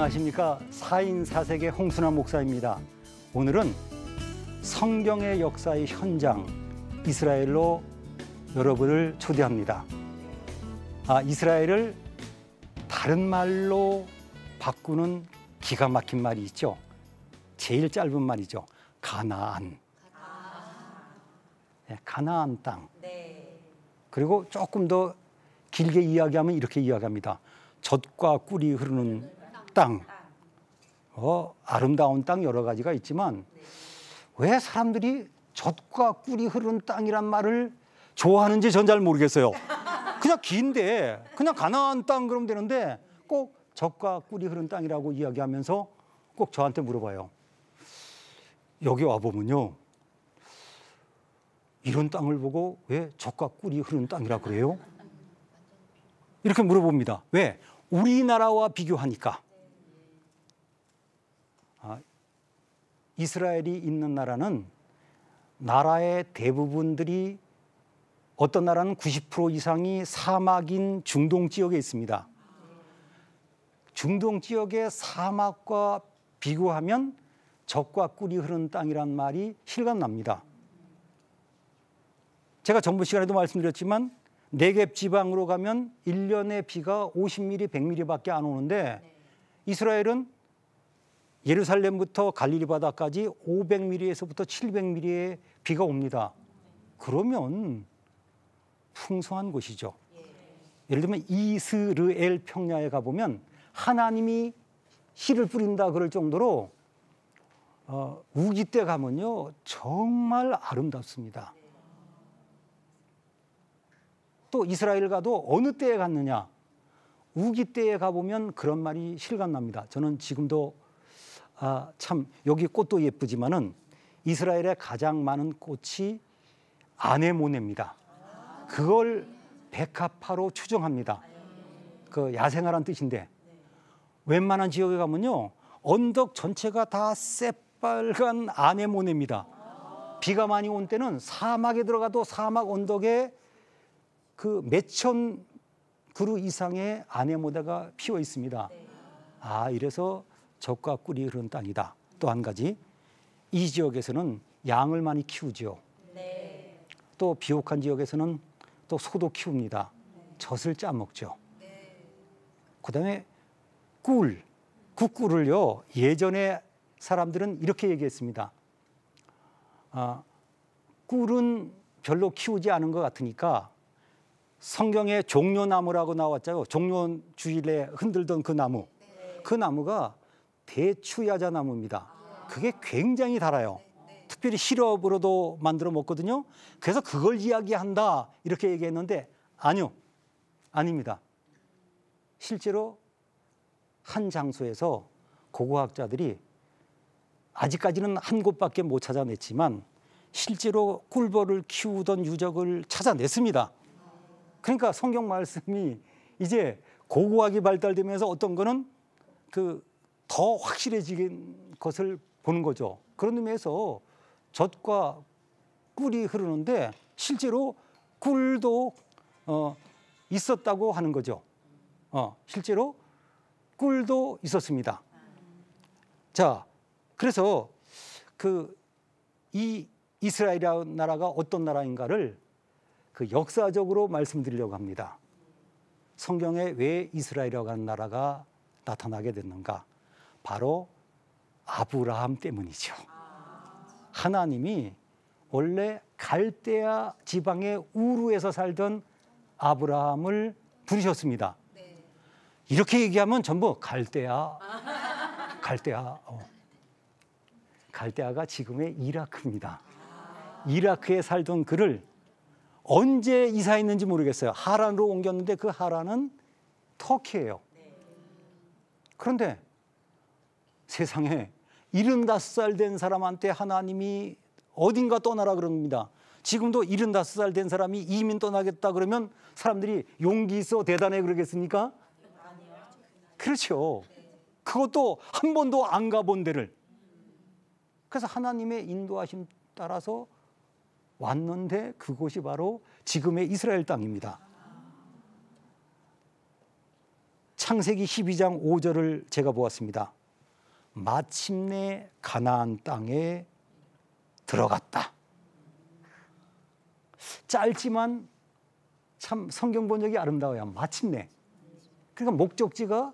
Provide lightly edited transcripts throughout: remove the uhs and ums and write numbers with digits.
안녕하십니까. 4인 4색의 홍순환 목사입니다. 오늘은 성경의 역사의 현장 이스라엘로 여러분을 초대합니다. 이스라엘을 다른 말로 바꾸는 기가 막힌 말이 있죠. 제일 짧은 말이죠. 가나안. 네, 가나안 땅. 그리고 조금 더 길게 이야기하면 이렇게 이야기합니다. 젖과 꿀이 흐르는 땅. 아름다운 땅 여러 가지가 있지만 왜 사람들이 젖과 꿀이 흐르는 땅이란 말을 좋아하는지 전 잘 모르겠어요. 그냥 긴데 그냥 가나안 땅 그러면 되는데 꼭 젖과 꿀이 흐르는 땅이라고 이야기하면서 꼭 저한테 물어봐요. 여기 와보면요, 이런 땅을 보고 왜 젖과 꿀이 흐르는 땅이라 그래요? 이렇게 물어봅니다. 왜? 우리나라와 비교하니까. 이스라엘이 있는 나라는 나라의 대부분들이, 어떤 나라는 90% 이상이 사막인 중동 지역에 있습니다. 중동 지역의 사막과 비교하면 젖과 꿀이 흐르는 땅이란 말이 실감납니다. 제가 정부 시간에도 말씀드렸지만 네겝 지방으로 가면 1년에 비가 50mm, 100mm밖에 안 오는데 이스라엘은 예루살렘부터 갈릴리 바다까지 500mm에서부터 700mm의 비가 옵니다. 그러면 풍성한 곳이죠. 예를 들면 이스르엘 평야에 가보면 하나님이 씨를 뿌린다 그럴 정도로 우기 때 가면요 정말 아름답습니다. 또 이스라엘 가도 어느 때에 갔느냐, 우기 때에 가보면 그런 말이 실감납니다. 저는 지금도 참 여기 꽃도 예쁘지만은 이스라엘에 가장 많은 꽃이 아네모네입니다. 그걸 백합화로 추정합니다. 그 야생화란 뜻인데 웬만한 지역에 가면요 언덕 전체가 다 새빨간 아네모네입니다. 비가 많이 온 때는 사막에 들어가도 사막 언덕에 그 몇천 그루 이상의 아네모네가 피어 있습니다. 이래서 젖과 꿀이 흐르는 땅이다. 또 한 가지, 이 지역에서는 양을 많이 키우죠. 또 비옥한 지역에서는 또 소도 키웁니다. 젖을 짜먹죠. 그다음에 꿀, 그 꿀을요 예전에 사람들은 이렇게 얘기했습니다. 꿀은 별로 키우지 않은 것 같으니까 성경에 종려나무라고 나왔잖아요. 종려주일에 흔들던 그 나무. 그 나무가 대추야자나무입니다. 그게 굉장히 달아요. 특별히 시럽으로도 만들어 먹거든요. 그래서 그걸 이야기한다 이렇게 얘기했는데 아니요, 아닙니다. 실제로 한 장소에서 고고학자들이 아직까지는 한 곳밖에 못 찾아냈지만 실제로 꿀벌을 키우던 유적을 찾아냈습니다. 그러니까 성경 말씀이 이제 고고학이 발달되면서 어떤 거는 더 확실해진 것을 보는 거죠. 그런 의미에서 젖과 꿀이 흐르는데 실제로 꿀도 있었다고 하는 거죠. 실제로 꿀도 있었습니다. 자, 그래서 이 이스라엘이라는 나라가 어떤 나라인가를 역사적으로 말씀드리려고 합니다. 성경에 왜 이스라엘이라고 하는 나라가 나타나게 됐는가? 바로 아브라함 때문이죠. 하나님이 원래 갈대아 지방의 우르에서 살던 아브라함을 부르셨습니다. 이렇게 얘기하면 전부 갈대아가 지금의 이라크입니다. 이라크에 살던 그를 언제 이사했는지 모르겠어요. 하란으로 옮겼는데 그 하란은 터키예요. 그런데 세상에 75살 된 사람한테 하나님이 어딘가 떠나라 그럽니다. 지금도 75살 된 사람이 이민 떠나겠다 그러면 사람들이 용기 있어 대단해 그러겠습니까? 그렇죠. 그것도 한 번도 안 가본 데를. 그래서 하나님의 인도하심 따라서 왔는데 그곳이 바로 지금의 이스라엘 땅입니다. 창세기 12장 5절을 제가 보았습니다. 마침내 가나안 땅에 들어갔다. 짧지만 참 성경 번역이 아름다워요. 마침내. 그러니까 목적지가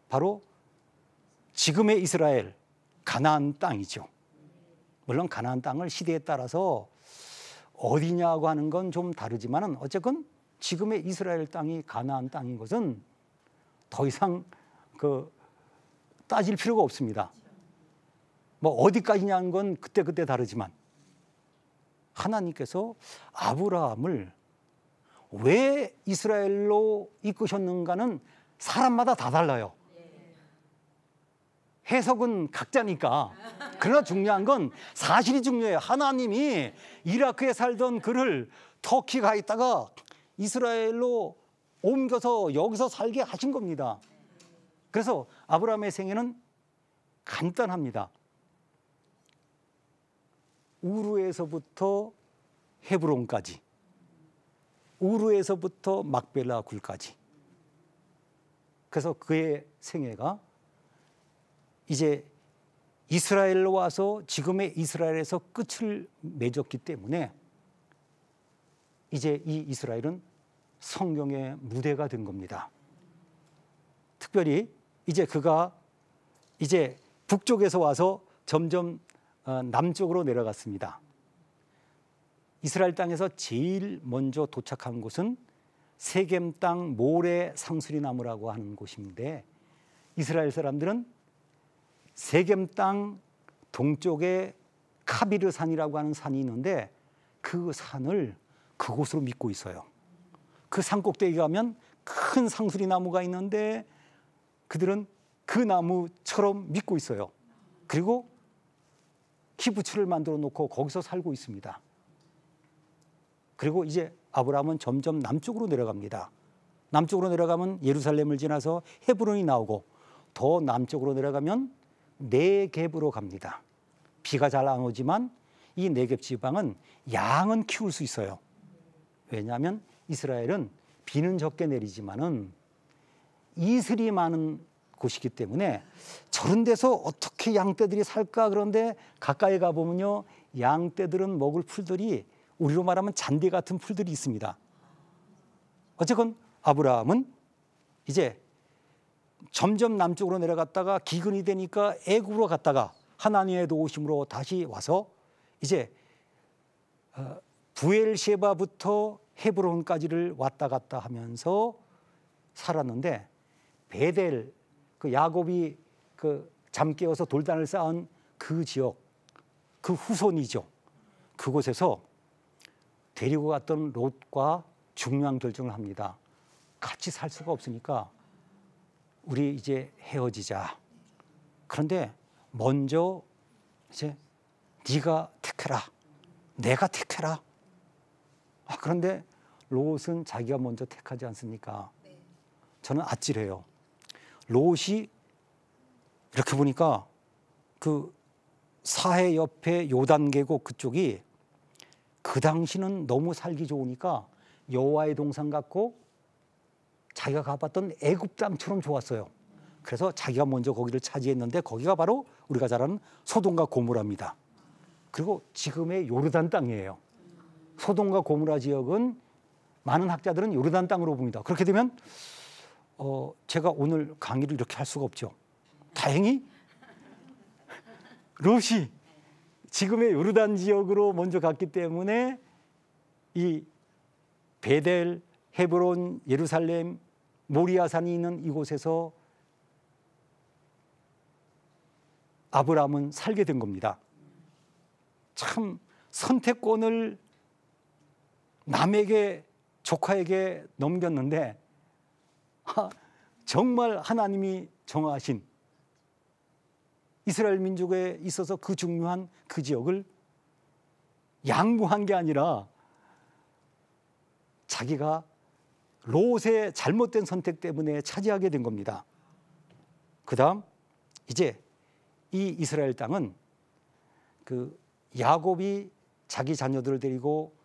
바로 지금의 이스라엘 가나안 땅이죠. 물론 가나안 땅을 시대에 따라서 어디냐고 하는 건 좀 다르지만 어쨌건 지금의 이스라엘 땅이 가나안 땅인 것은 더 이상 따질 필요가 없습니다. 뭐 어디까지냐는 건 그때그때 다르지만 하나님께서 아브라함을 왜 이스라엘로 이끄셨는가는 사람마다 다 달라요. 해석은 각자니까. 그러나 중요한 건 사실이 중요해요. 하나님이 이라크에 살던 그를 터키 가 있다가 이스라엘로 옮겨서 여기서 살게 하신 겁니다. 그래서 아브라함의 생애는 간단합니다. 우르에서부터 헤브론까지, 우르에서부터 막벨라 굴까지. 그래서 그의 생애가 이제 이스라엘로 와서 지금의 이스라엘에서 끝을 맺었기 때문에 이제 이 이스라엘은 성경의 무대가 된 겁니다. 특별히 이제 그가 이제 북쪽에서 와서 점점 남쪽으로 내려갔습니다. 이스라엘 땅에서 제일 먼저 도착한 곳은 세겜 땅 모래 상수리 나무라고 하는 곳인데 이스라엘 사람들은 세겜 땅 동쪽에 카비르 산이라고 하는 산이 있는데 그 산을 그곳으로 믿고 있어요. 그 산 꼭대기 가면 큰 상수리 나무가 있는데 그들은 그 나무처럼 믿고 있어요. 그리고 키부츠를 만들어 놓고 거기서 살고 있습니다. 그리고 이제 아브라함은 점점 남쪽으로 내려갑니다. 남쪽으로 내려가면 예루살렘을 지나서 헤브론이 나오고 더 남쪽으로 내려가면 네겝으로 갑니다. 비가 잘 안 오지만 이 네겝 지방은 양은 키울 수 있어요. 왜냐하면 이스라엘은 비는 적게 내리지만은 이슬이 많은 곳이기 때문에 저런 데서 어떻게 양떼들이 살까. 그런데 가까이 가보면요, 양떼들은 먹을 풀들이 우리로 말하면 잔디 같은 풀들이 있습니다. 어쨌건 아브라함은 이제 점점 남쪽으로 내려갔다가 기근이 되니까 애굽으로 갔다가 하나님의 도우심으로 다시 와서 이제 부엘셰바부터 헤브론까지를 왔다 갔다 하면서 살았는데 베델, 그 야곱이 잠 깨어서 돌단을 쌓은 그 지역, 그 후손이죠. 그곳에서 데리고 갔던 롯과 중요한 결정을 합니다. 같이 살 수가 없으니까 우리 이제 헤어지자. 그런데 먼저 이제 네가 택해라, 내가 택해라. 그런데 롯은 자기가 먼저 택하지 않습니까? 저는 아찔해요. 롯이 이렇게 보니까 그 사해 옆에 요단 계곡 그쪽이 그 당시는 너무 살기 좋으니까 여호와의 동산 같고 자기가 가봤던 애굽 땅처럼 좋았어요. 그래서 자기가 먼저 거기를 차지했는데 거기가 바로 우리가 잘 아는 소돔과 고모라입니다. 그리고 지금의 요르단 땅이에요. 소돔과 고모라 지역은 많은 학자들은 요르단 땅으로 봅니다. 그렇게 되면 제가 오늘 강의를 이렇게 할 수가 없죠. 다행히 롯이 지금의 요르단 지역으로 먼저 갔기 때문에 이 베델, 헤브론, 예루살렘, 모리아산이 있는 이곳에서 아브라함은 살게 된 겁니다. 참 선택권을 남에게, 조카에게 넘겼는데 정말 하나님이 정하신 이스라엘 민족에 있어서 그 중요한 그 지역을 양보한 게 아니라 자기가 롯의 잘못된 선택 때문에 차지하게 된 겁니다. 그 다음 이제 이 이스라엘 땅은 그 야곱이 자기 자녀들을 데리고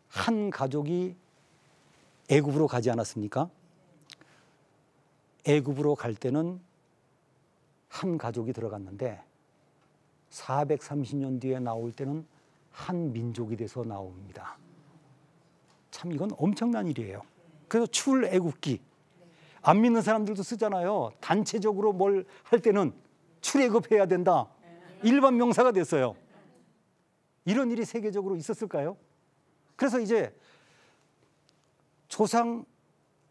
한 가족이 애굽으로 가지 않았습니까? 애굽으로 갈 때는 한 가족이 들어갔는데 430년 뒤에 나올 때는 한 민족이 돼서 나옵니다. 참 이건 엄청난 일이에요. 그래서 출애굽기, 안 믿는 사람들도 쓰잖아요. 단체적으로 뭘 할 때는 출애굽해야 된다. 일반 명사가 됐어요. 이런 일이 세계적으로 있었을까요? 그래서 이제 조상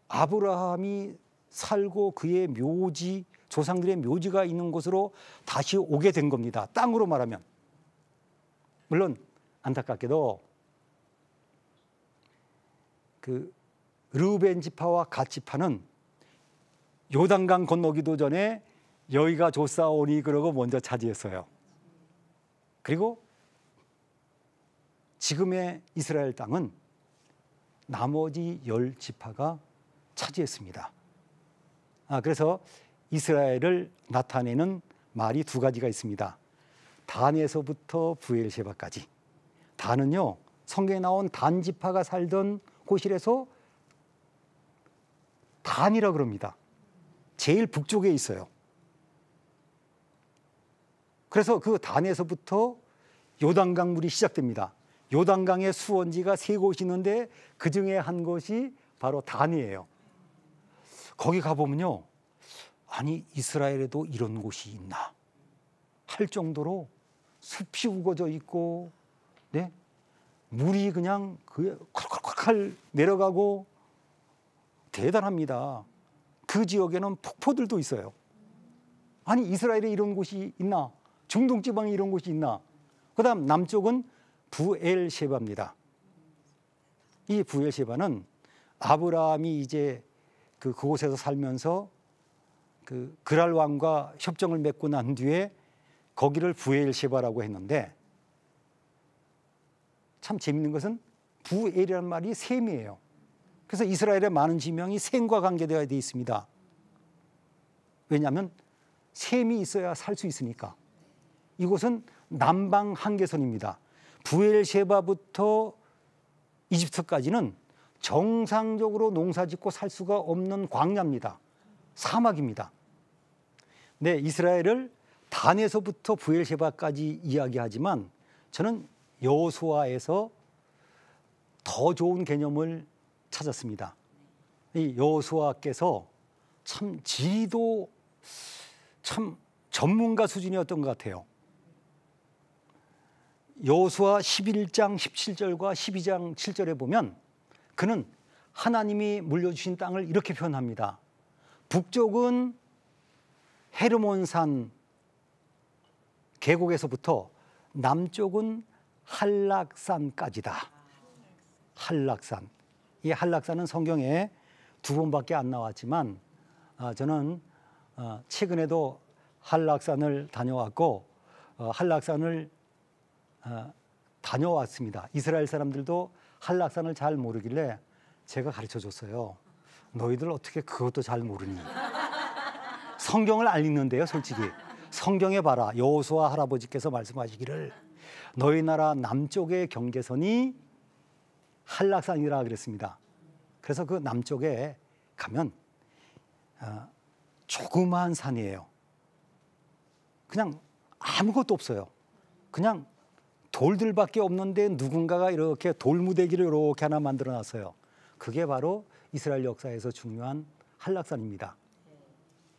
아브라함이 살고 그의 묘지, 조상들의 묘지가 있는 곳으로 다시 오게 된 겁니다. 땅으로 말하면. 물론 안타깝게도 그 르우벤 지파와 갓 지파는 요단강 건너기도 전에 여기가 좋사오니 그러고 먼저 차지했어요. 그리고 지금의 이스라엘 땅은 나머지 10지파가 차지했습니다. 그래서 이스라엘을 나타내는 말이 두 가지가 있습니다. 단에서부터 부엘셰바까지. 단은요, 성경에 나온 단 지파가 살던 곳이라서 단이라 그럽니다. 제일 북쪽에 있어요. 그래서 그 단에서부터 요단강 물이 시작됩니다. 요단강의 수원지가 세 곳이 있는데 그 중에 한 곳이 바로 단이에요. 거기 가보면요, 아니 이스라엘에도 이런 곳이 있나 할 정도로 숲이 우거져 있고, 네? 물이 그냥 콸콸콸 내려가고 대단합니다. 그 지역에는 폭포들도 있어요. 아니 이스라엘에 이런 곳이 있나? 중동 지방에 이런 곳이 있나? 그다음 남쪽은 부엘셰바입니다. 이 부엘셰바는 아브라함이 이제 그곳에서 살면서 그 그랄 왕과 협정을 맺고 난 뒤에 거기를 부엘셰바라고 했는데, 참 재밌는 것은 부엘이라는 말이 셈이에요. 그래서 이스라엘의 많은 지명이 셈과 관계되어 있습니다. 왜냐하면 셈이 있어야 살 수 있으니까. 이곳은 남방 한계선입니다. 부엘셰바부터 이집트까지는 정상적으로 농사짓고 살 수가 없는 광야입니다. 사막입니다. 네, 이스라엘을 단에서부터 부엘셰바까지 이야기하지만 저는 여호수아에서 더 좋은 개념을 찾았습니다. 이 여호수아께서 참 지리도 참 전문가 수준이었던 것 같아요. 여호수아 11장 17절과 12장 7절에 보면 그는 하나님이 물려주신 땅을 이렇게 표현합니다. 북쪽은 헤르몬산 계곡에서부터 남쪽은 한락산까지다. 한락산. 이 한락산은 성경에 두 번밖에 안 나왔지만 저는 최근에도 한락산을 다녀왔고 한락산을 다녀왔습니다. 이스라엘 사람들도 한락산을 잘 모르길래 제가 가르쳐 줬어요. 너희들 어떻게 그것도 잘 모르니? 성경을 안 읽는데요, 솔직히. 성경에 봐라. 여호수아 할아버지께서 말씀하시기를 너희 나라 남쪽의 경계선이 한락산이라 그랬습니다. 그래서 그 남쪽에 가면 조그마한 산이에요. 그냥 아무것도 없어요. 그냥 돌들밖에 없는데 누군가가 이렇게 돌무대기를 이렇게 하나 만들어 놨어요. 그게 바로 이스라엘 역사에서 중요한 한락산입니다.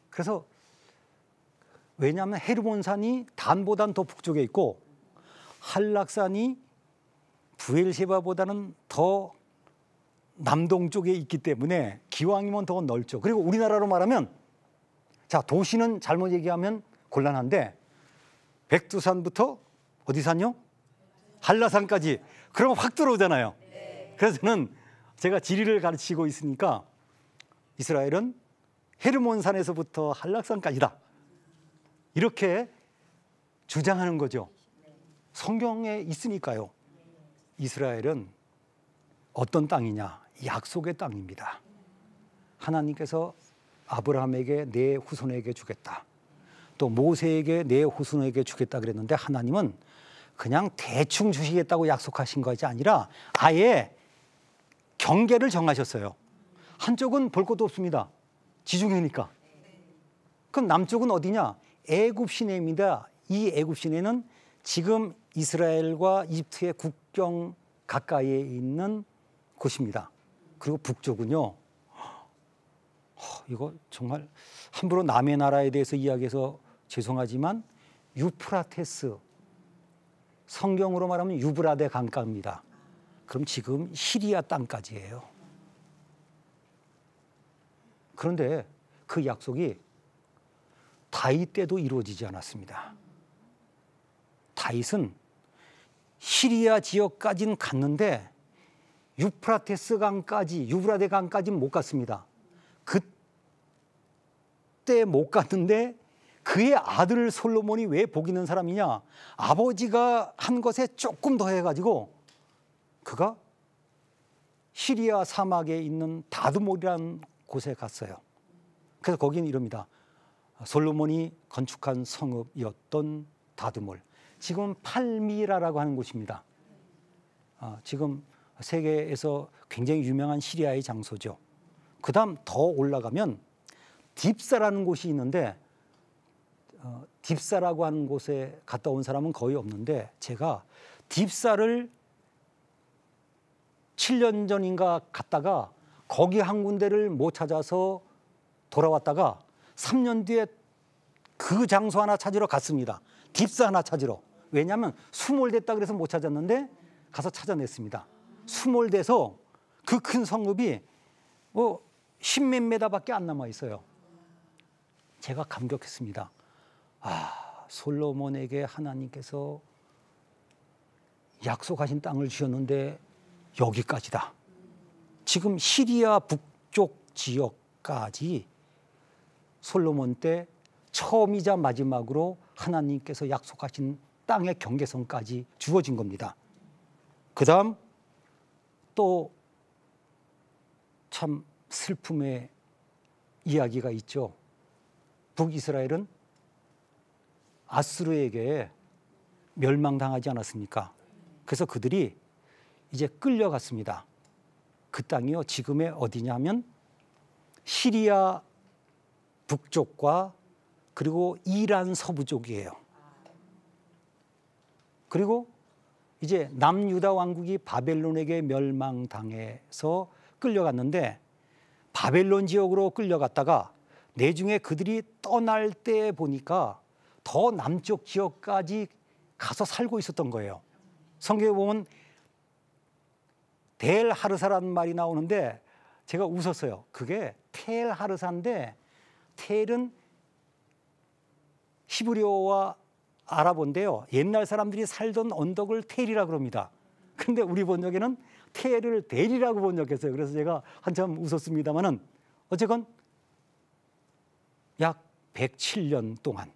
그래서 왜냐하면 헤르몬산이 단보단 더 북쪽에 있고 한락산이 부엘셰바보다는 더 남동쪽에 있기 때문에 기왕이면 더 넓죠. 그리고 우리나라로 말하면, 자, 도시는 잘못 얘기하면 곤란한데 백두산부터 어디 산요? 한라산까지. 그러면 확 들어오잖아요. 그래서 저는 제가 지리를 가르치고 있으니까 이스라엘은 헤르몬산에서부터 한락산까지다. 이렇게 주장하는 거죠. 성경에 있으니까요. 이스라엘은 어떤 땅이냐? 약속의 땅입니다. 하나님께서 아브라함에게 내 후손에게 주겠다. 또 모세에게 내 후손에게 주겠다 그랬는데 하나님은 그냥 대충 주시겠다고 약속하신 것이 아니라 아예 경계를 정하셨어요. 한쪽은 볼 것도 없습니다. 지중해니까. 그럼 남쪽은 어디냐? 애굽 시내입니다. 이 애굽 시내는 지금 이스라엘과 이집트의 국경 가까이에 있는 곳입니다. 그리고 북쪽은요. 이거 정말 함부로 남의 나라에 대해서 이야기해서 죄송하지만 유프라테스, 성경으로 말하면 유브라데 강가입니다. 그럼 지금 시리아 땅까지예요. 그런데 그 약속이 다윗 때도 이루어지지 않았습니다. 다윗은 시리아 지역까지는 갔는데 유프라테스 강까지, 유브라데 강까지는 못 갔습니다. 그때 못 갔는데 그의 아들 솔로몬이 왜 복 있는 사람이냐? 아버지가 한 것에 조금 더 해가지고 그가 시리아 사막에 있는 다드몰이라는 곳에 갔어요. 그래서 거기는 이럽니다. 솔로몬이 건축한 성읍이었던 다드몰. 지금 팔미라라고 하는 곳입니다. 지금 세계에서 굉장히 유명한 시리아의 장소죠. 그 다음 더 올라가면 딥사라는 곳이 있는데 딥사라고 하는 곳에 갔다 온 사람은 거의 없는데 제가 딥사를 7년 전인가 갔다가 거기 한 군데를 못 찾아서 돌아왔다가 3년 뒤에 그 장소 하나 찾으러 갔습니다. 딥사 하나 찾으러. 왜냐하면 수몰됐다 그래서 못 찾았는데 가서 찾아냈습니다. 수몰돼서 그 큰 성읍이 십몇 메다밖에 안 남아 있어요. 제가 감격했습니다. 솔로몬에게 하나님께서 약속하신 땅을 주셨는데 여기까지다. 지금 시리아 북쪽 지역까지 솔로몬 때 처음이자 마지막으로 하나님께서 약속하신 땅의 경계선까지 주어진 겁니다. 그 다음 또 참 슬픔의 이야기가 있죠. 북이스라엘은 아수르에게 멸망당하지 않았습니까? 그래서 그들이 이제 끌려갔습니다. 그 땅이요, 지금의 어디냐면 시리아 북쪽과 그리고 이란 서부 쪽이에요. 그리고 이제 남유다 왕국이 바벨론에게 멸망당해서 끌려갔는데 바벨론 지역으로 끌려갔다가 내중에 그들이 떠날 때 보니까 더 남쪽 지역까지 가서 살고 있었던 거예요. 성경에 보면 델 하르사라는 말이 나오는데 제가 웃었어요. 그게 텔 하르사인데 텔은 히브리어와 아랍어인데요. 옛날 사람들이 살던 언덕을 텔이라고 그럽니다. 그런데 우리 번역에는 텔을 델이라고 번역했어요. 그래서 제가 한참 웃었습니다마는 어쨌건 약 107년 동안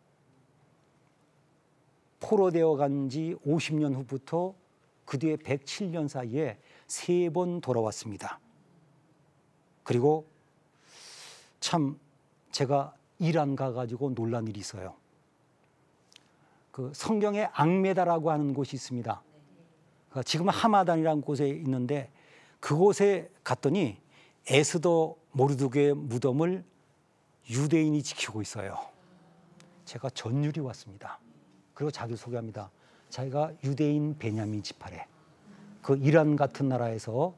포로되어 간 지 50년 후부터 그 뒤에 107년 사이에 3번 돌아왔습니다. 그리고 참 제가 이란 가가지고 놀란 일이 있어요. 그 성경에 앙메다라고 하는 곳이 있습니다. 지금 하마단이라는 곳에 있는데 그곳에 갔더니 에스더 모르드게의 무덤을 유대인이 지키고 있어요. 제가 전율이 왔습니다. 그리고 자기 소개합니다. 자기가 유대인 베냐민 지파래. 그 이란 같은 나라에서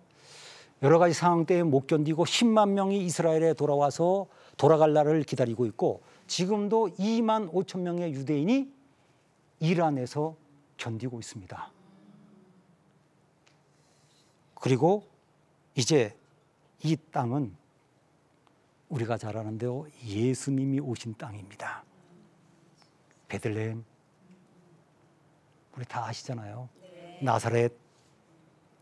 여러 가지 상황 때문에 못 견디고 10만 명이 이스라엘에 돌아와서 돌아갈 날을 기다리고 있고 지금도 2만 5천 명의 유대인이 이란에서 견디고 있습니다. 그리고 이제 이 땅은 우리가 잘 아는데요. 예수님이 오신 땅입니다. 베들레헴. 우리 다 아시잖아요. 네. 나사렛.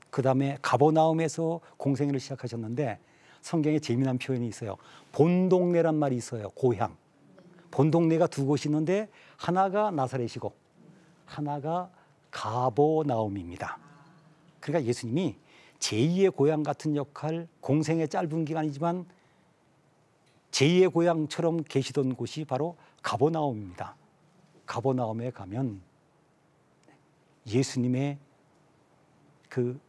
그 다음에 가버나움에서 공생애를 시작하셨는데 성경에 재미난 표현이 있어요. 본동네란 말이 있어요. 고향. 본동네가 두 곳이 있는데 하나가 나사렛이고 하나가 가버나움입니다. 그러니까 예수님이 제2의 고향 같은 역할, 공생의 짧은 기간이지만 제2의 고향처럼 계시던 곳이 바로 가버나움입니다. 가버나움에 가면 예수님의 그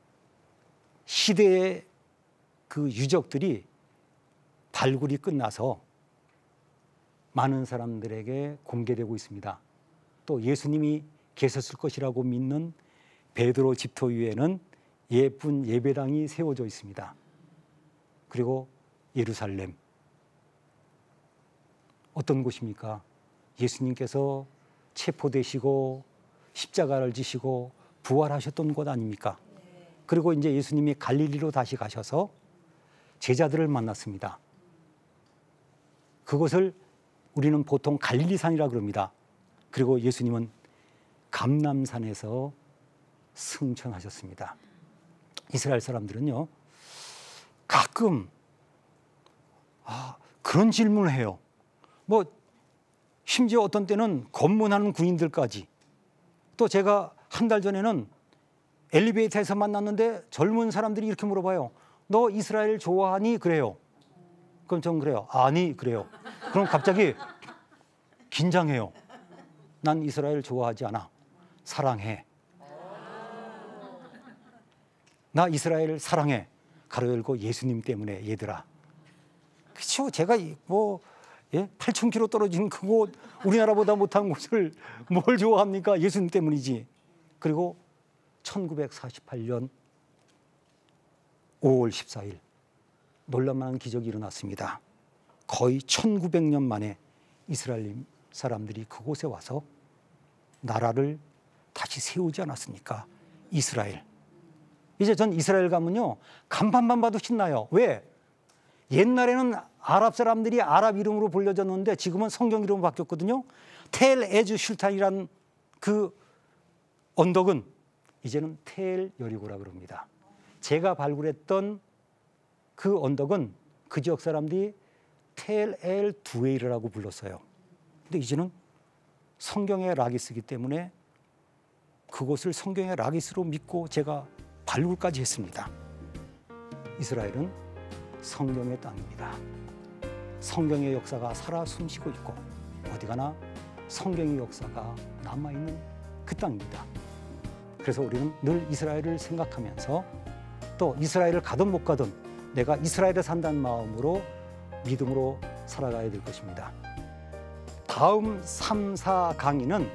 시대의 그 유적들이 발굴이 끝나서 많은 사람들에게 공개되고 있습니다. 또 예수님이 계셨을 것이라고 믿는 베드로 집터 위에는 예쁜 예배당이 세워져 있습니다. 그리고 예루살렘, 어떤 곳입니까? 예수님께서 체포되시고 십자가를 지시고 부활하셨던 곳 아닙니까? 그리고 이제 예수님이 갈릴리로 다시 가셔서 제자들을 만났습니다. 그것을 우리는 보통 갈릴리산이라 그럽니다. 그리고 예수님은 감람산에서 승천하셨습니다. 이스라엘 사람들은요, 가끔 그런 질문을 해요. 뭐 심지어 어떤 때는 검문하는 군인들까지. 또 제가 한 달 전에는 엘리베이터에서 만났는데 젊은 사람들이 이렇게 물어봐요. 너 이스라엘 좋아하니? 그래요. 그럼 전 그래요. 아니, 그래요. 그럼 갑자기 긴장해요. 난 이스라엘 좋아하지 않아. 사랑해. 나 이스라엘 사랑해. 가로 열고 예수님 때문에 얘들아. 그렇죠. 제가 뭐 8,000km 떨어진 그곳, 우리나라보다 못한 곳을 뭘 좋아합니까? 예수님 때문이지. 그리고 1948년 5월 14일 놀랄만한 기적이 일어났습니다. 거의 1900년 만에 이스라엘 사람들이 그곳에 와서 나라를 다시 세우지 않았습니까? 이스라엘. 이제 전 이스라엘 가면요, 간판만 봐도 신나요. 왜? 옛날에는 아랍 사람들이 아랍 이름으로 불려졌는데 지금은 성경 이름으로 바뀌었거든요. 텔 에즈 슐탄이란 그 언덕은 이제는 텔 여리고라 그럽니다. 제가 발굴했던 그 언덕은 그 지역 사람들이 텔 엘 두웨이르라고 불렀어요. 근데 이제는 성경의 라기스이기 때문에 그곳을 성경의 라기스로 믿고 제가 발굴까지 했습니다. 이스라엘은 성경의 땅입니다. 성경의 역사가 살아 숨쉬고 있고 어디 가나 성경의 역사가 남아있는 그 땅입니다. 그래서 우리는 늘 이스라엘을 생각하면서 또 이스라엘을 가든 못 가든 내가 이스라엘에 산다는 마음으로 믿음으로 살아가야 될 것입니다. 다음 3, 4 강의는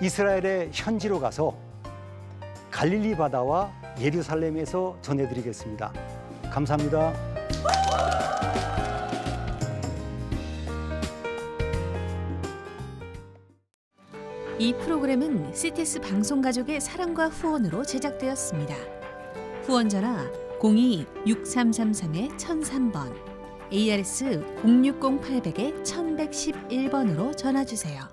이스라엘의 현지로 가서 갈릴리 바다와 예루살렘에서 전해드리겠습니다. 감사합니다. 이 프로그램은 CTS 방송가족의 사랑과 후원으로 제작되었습니다. 후원 전화 02-6333-1003번, ARS 060-800-1111번으로 전화 주세요.